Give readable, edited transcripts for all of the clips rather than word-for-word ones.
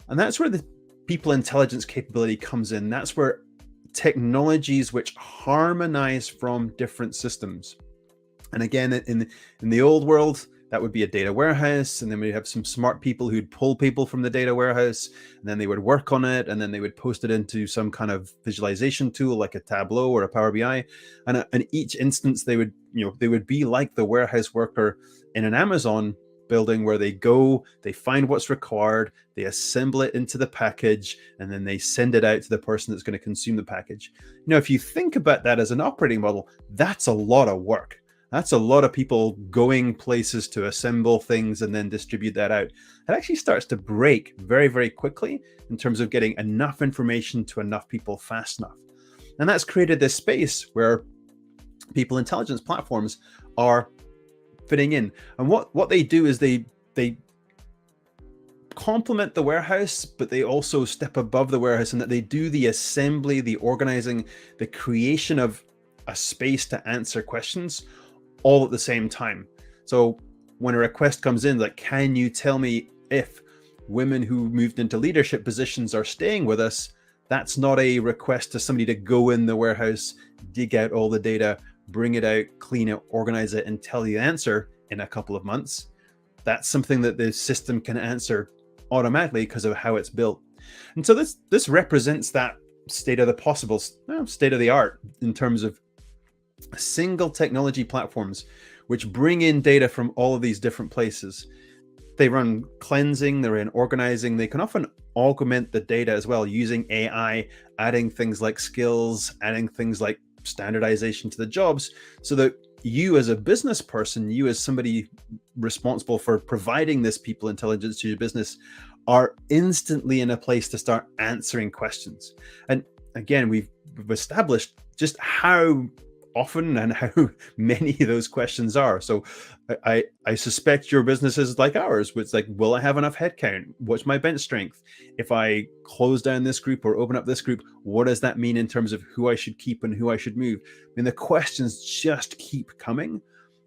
And that's where the people intelligence capability comes in. That's where technologies which harmonize from different systems. And again, in the old world, that would be a data warehouse, and then we have some smart people who'd pull people from the data warehouse, and then they would work on it, and then they would post it into some kind of visualization tool like a Tableau or a Power BI. And in each instance, they would be like the warehouse worker in an Amazon building, where they go, they find what's required, they assemble it into the package, and then they send it out to the person that's going to consume the package. If you think about that as an operating model, that's a lot of work. That's a lot of people going places to assemble things and then distribute that out. It actually starts to break very, very quickly in terms of getting enough information to enough people fast enough. And that's created this space where people intelligence platforms are fitting in. And what they do is they complement the warehouse, but they also step above the warehouse, in that they do the assembly, the organizing, the creation of a space to answer questions all at the same time. So when a request comes in, like, can you tell me if women who moved into leadership positions are staying with us? That's not a request to somebody to go in the warehouse, dig out all the data, bring it out, clean it, organize it, and tell you the answer in a couple of months. That's something that the system can answer automatically because of how it's built. And so this represents that state of the possible, state of the art, in terms of single technology platforms which bring in data from all of these different places. They run cleansing, they run organizing, they can often augment the data as well using AI, adding things like skills, adding things like standardization to the jobs, so that you as a business person, you as somebody responsible for providing this people intelligence to your business, are instantly in a place to start answering questions. And again, we've established just how often and how many of those questions are. So I suspect your business is like ours, which is like, will I have enough headcount? What's my bench strength? If I close down this group or open up this group, what does that mean in terms of who I should keep and who I should move? I mean, the questions just keep coming.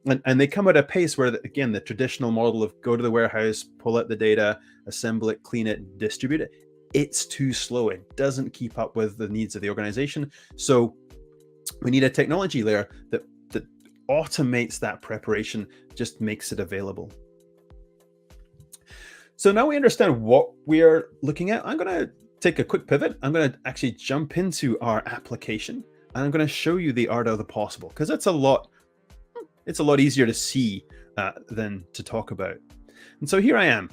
And they come at a pace where, again, the traditional model of go to the warehouse, pull out the data, assemble it, clean it, distribute it, it's too slow. It doesn't keep up with the needs of the organization. So we need a technology layer that automates that preparation, just makes it available. So now we understand what we are looking at. I'm going to take a quick pivot. I'm going to actually jump into our application, and I'm going to show you the art of the possible, because it's a lot easier to see than to talk about. And so here I am.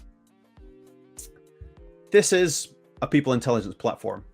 This is a people intelligence platform.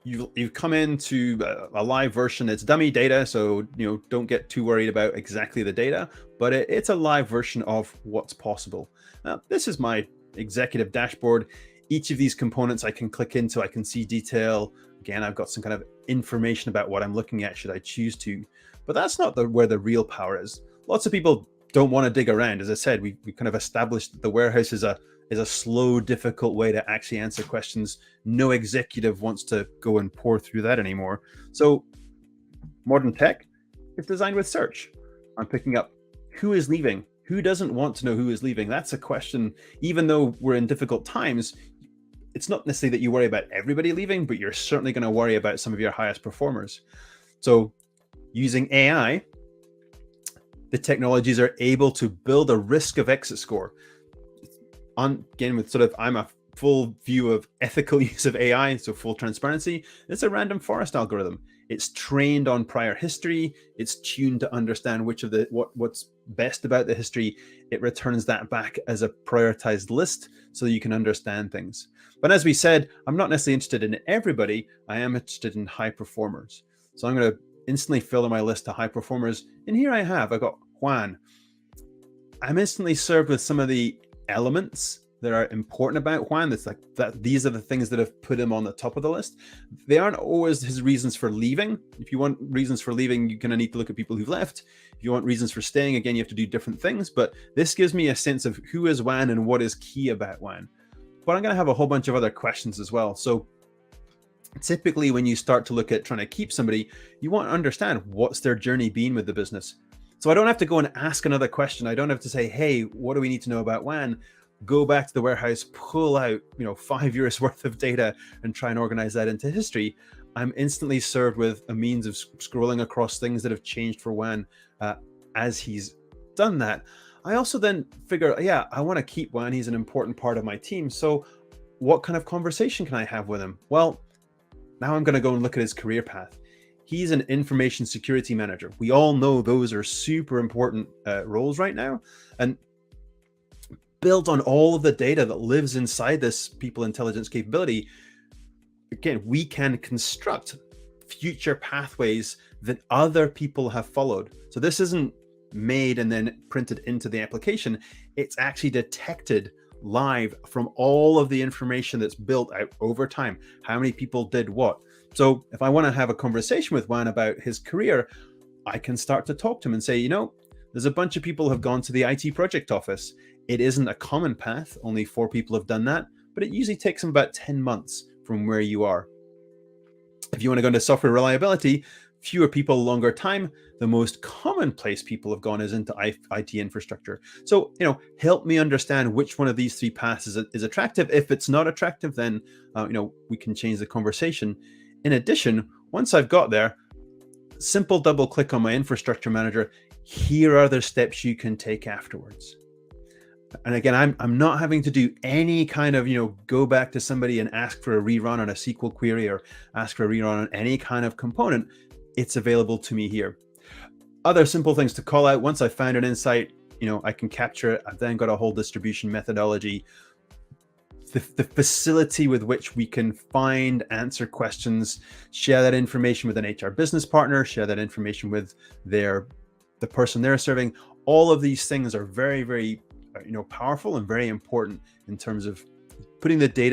You've come into a live version. It's dummy data, so don't get too worried about exactly the data, but it's a live version of what's possible. Now, this is my executive dashboard. Each of these components I can click into, I can see detail. Again, I've got some kind of information about what I'm looking at should I choose to, but that's not where the real power is. Lots of people don't want to dig around. As I said, we kind of established that the warehouse is a slow, difficult way to actually answer questions. No executive wants to go and pour through that anymore. So modern tech is designed with search. I'm picking up who is leaving. Who doesn't want to know who is leaving? That's a question. Even though we're in difficult times, it's not necessarily that you worry about everybody leaving, but you're certainly going to worry about some of your highest performers. So using AI, the technologies are able to build a risk of exit score. Again, with I'm a full view of ethical use of AI, so full transparency. It's a random forest algorithm. It's trained on prior history. It's tuned to understand which of what's best about the history. It returns that back as a prioritized list so you can understand things. But as we said, I'm not necessarily interested in everybody. I am interested in high performers. So I'm going to instantly fill in my list of high performers. And here I've got Juan. I'm instantly served with some of the elements that are important about Juan. That's like that. These are the things that have put him on the top of the list. They aren't always his reasons for leaving. If you want reasons for leaving, you're going to need to look at people who've left. If you want reasons for staying, again, you have to do different things. But this gives me a sense of who is Juan and what is key about Juan. But I'm going to have a whole bunch of other questions as well. So typically when you start to look at trying to keep somebody, you want to understand what's their journey been with the business. So I don't have to go and ask another question. I don't have to say, hey, what do we need to know about Juan? go back to the warehouse, pull out 5 years worth of data and try and organize that into history, I'm instantly served with a means of scrolling across things that have changed for Juan as he's done that. I also then figure, yeah, I want to keep Juan. He's an important part of my team. So what kind of conversation can I have with him? Well, now I'm going to go and look at his career path. He's an information security manager. We all know those are super important roles right now. And built on all of the data that lives inside this people intelligence capability, again, we can construct future pathways that other people have followed. So this isn't made and then printed into the application. It's actually detected live from all of the information that's built out over time. How many people did what? So if I want to have a conversation with Juan about his career, I can start to talk to him and say, there's a bunch of people who have gone to the IT project office. It isn't a common path. Only 4 people have done that, but it usually takes them about 10 months from where you are. If you want to go into software reliability, fewer people, longer time. The most common place people have gone is into IT infrastructure. So, help me understand which one of these 3 paths is attractive. If it's not attractive, then, we can change the conversation. In addition, once I've got there, simple double click on my infrastructure manager. Here are the steps you can take afterwards. And again, I'm not having to do any kind of, go back to somebody and ask for a rerun on a SQL query or ask for a rerun on any kind of component. It's available to me here. Other simple things to call out. Once I've found an insight, I can capture it. I've then got a whole distribution methodology. The facility with which we can find, answer questions, share that information with an HR business partner, share that information with the person they're serving. All of these things are very, very powerful and very important in terms of putting the data